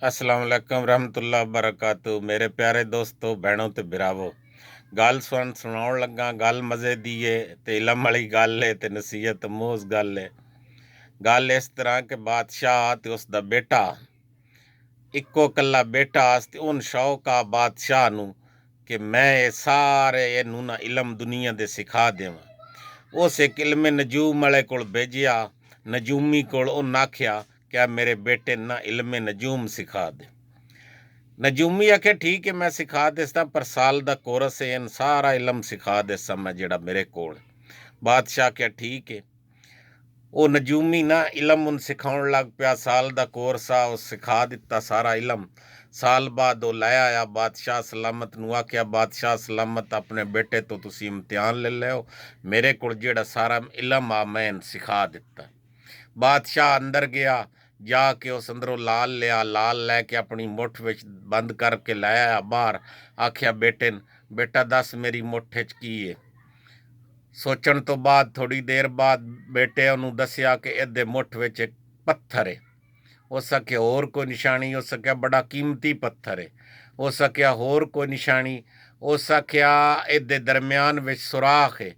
अस्सलाम वालेकुम रहमतुल्लाह बरकातु। मेरे प्यारे दोस्तों भैनों ते बिरावो, गल सुनाउण लगा। गल मज़े दी है ते इलम वाली गल है ते नसीहत अमोज़ गल है। गल इस तरह के बादशाह ते उसदा बेटा, इक्को कल्ला बेटा ते उन शौक आ बादशाह नू कि मैं ये सारे इनू ना इलम दुनिया दे सिखा देवां। उस एक इल्मे नजूम वाले कोल भेजिया। नजूमी कोल उन्हें आख्या क्या मेरे बेटे ना इल्मे नजूम सिखा दे। नजूमी आखे ठीक है मैं सिखा देसा, पर साल दा कोरस है इन सारा इलम सिखा देसा मैं जेड़ा मेरे कोल। बादशाह क्या ठीक है। वो नजूमी ना इलम उन सिखाउण लग पिया। साल दा कोर्स आ उस सिखा दिता सारा इलम। साल बाद वो लै आया बादशाह सलामत नू आख्या बादशाह सलामत अपने बेटे तो तुसी इम्तिहान ले लो, मेरे को जेड़ा सारा इलम आ मैं सिखा दिता। बादशाह अंदर गया, जाके उस अंदरों लाल लिया, लाल लैके अपनी मुठ विच बंद करके लाया बाहर। आख्या बेटे बेटा दस मेरी मुठ च की है। सोचण तो बाद थोड़ी देर बाद बेटे उन्होंने दसिया कि इहदे मुठ विच एक पत्थर है। हो सके होर कोई निशानी, हो सकिया बड़ा कीमती पत्थर है। हो सकिया होर कोई निशानी, हो सकिया इहदे दरम्यान विच सुराख है।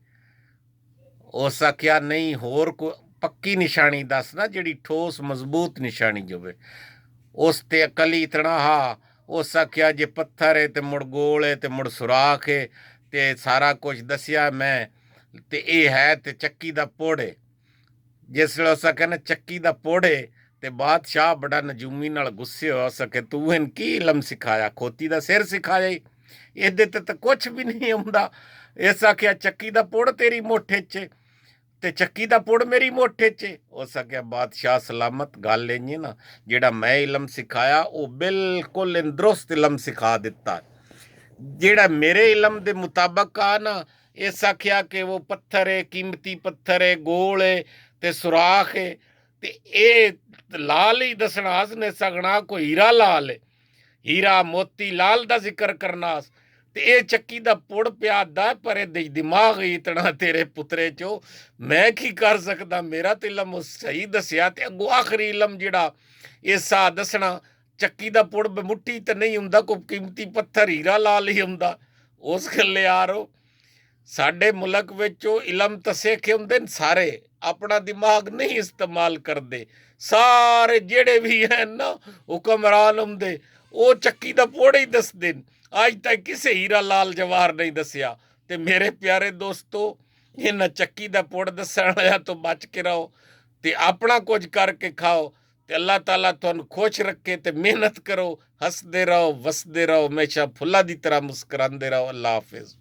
हो सकिया नहीं होर को पक्की निशानी दस ना जिहड़ी ठोस मजबूत निशानी होवे। उस ते अकली इतना हा। हो सकिया जे पत्थर है ते मुड़ गोल है ते मुड़ सुराख है ते सारा कुछ दसिया मैं ते ये है ते चक्की दा पुड़ है। जिसले उस कहना चक्की दा पुड़ है ते बादशाह बड़ा नजूमी नाल गुस्से हो सके तू इन की इलम सिखाया, खोती दा सिर सिखाया ही, ਇਹਦੇ ਤੇ ਕੁਛ ਵੀ ਨਹੀਂ ਆਉਂਦਾ। ਇਸ ਆਖਿਆ ਚੱਕੀ ਦਾ ਪੁੜ ਤੇਰੀ ਮੋਠੇ 'ਚ ਤੇ ਚੱਕੀ ਦਾ ਪੁੜ ਮੇਰੀ ਮੋਠੇ 'ਚ। ਉਸ ਆਖਿਆ ਬਾਦਸ਼ਾਹ ਸਲਾਮਤ ਗੱਲ ਇੰਜ ਨਾ ਜਿਹੜਾ ਮੈਂ ਇਲਮ ਸਿਖਾਇਆ ਉਹ ਬਿਲਕੁਲ ਦਰੁਸਤ ਇਲਮ ਸਿਖਾ ਦਿੱਤਾ। ਜਿਹੜਾ ਮੇਰੇ ਇਲਮ ਦੇ ਮੁਤਾਬਕ ਆ ਨਾ, ਇਸ ਆਖਿਆ ਕਿ ਉਹ ਪੱਥਰ ਹੈ, ਕੀਮਤੀ ਪੱਥਰ ਹੈ, ਗੋਲ ਹੈ ਤੇ ਸੁਰਾਖ ਹੈ ਤੇ ਇਹ ਲਾਲ ਹੀ ਦੱਸਣਾ ਨੇ ਸਗਣਾ ਕੋਈ ਹੀਰਾ ਲਾਲ ਹੈ, ਹੀਰਾ ਮੋਤੀ ਲਾਲ ਦਾ ਜ਼ਿਕਰ ਕਰਨਾ। ਤੇ ਇਹ ਚੱਕੀ ਦਾ ਪੁੜ ਪਿਆਦਾ ਪਰ ਇਹਦੇ ਦਿਮਾਗ ਇਤਨਾ ਤੇਰੇ ਪੁੱਤਰੇ ਚੋ ਮੈਂ ਕੀ ਕਰ ਸਕਦਾ। ਮੇਰਾ ਤੇ ਇਲਮ ਸਹੀ ਦੱਸਿਆ ਤੇ ਅੱਗੋਂ ਆਖਰੀ ਇਲਮ ਜਿਹੜਾ ਇਸਾ ਦੱਸਣਾ ਚੱਕੀ ਦਾ ਪੁੜ ਮੁੱਠੀ ਤੇ ਨਹੀਂ ਹੁੰਦਾ, ਕੋਈ ਕੀਮਤੀ ਪੱਥਰ ਹੀਰਾ ਲਾਲ ਹੀ ਹੁੰਦਾ। ਉਸ ਗੱਲੇ ਯਾਰੋ ਸਾਡੇ ਮੁਲਕ ਵਿੱਚੋਂ ਇਲਮ ਤਾਂ ਸਿੱਖੇ ਹੁੰਦੇ ਨੇ ਸਾਰੇ, ਆਪਣਾ ਦਿਮਾਗ ਨਹੀਂ ਇਸਤੇਮਾਲ ਕਰਦੇ। ਸਾਰੇ ਜਿਹੜੇ ਵੀ ਹਨ ਨਾ ਹੁਕਮਰਾਨ ਹੁੰਦੇ ਉਹ ਚੱਕੀ ਦਾ ਪੁੜ ਹੀ ਦੱਸਦੇ ਨੇ। ਅੱਜ ਤੱਕ ਕਿਸੇ ਹੀਰਾ ਲਾਲ ਜਵਾਹਰ ਨਹੀਂ ਦੱਸਿਆ। ਤੇ ਮੇਰੇ ਪਿਆਰੇ ਦੋਸਤੋ ਇਹਨਾਂ ਚੱਕੀ ਦਾ ਪੁੜ ਦੱਸਣ ਵਾਲਿਆਂ ਤੋਂ ਬਚ ਕੇ ਰਹੋ ਤੇ ਆਪਣਾ ਕੁਝ ਕਰਕੇ ਖਾਓ ਤੇ ਅੱਲਾਹ ਤਾਲਾ ਤੁਹਾਨੂੰ ਖੁਸ਼ ਰੱਖੇ ਤੇ ਮਿਹਨਤ ਕਰੋ, ਹੱਸਦੇ ਰਹੋ, ਵਸਦੇ ਰਹੋ, ਹਮੇਸ਼ਾ ਫੁੱਲਾਂ ਦੀ ਤਰ੍ਹਾਂ ਮੁਸਕਰਾਉਂਦੇ ਰਹੋ। ਅੱਲਾਹ ਹਾਫਿਜ਼।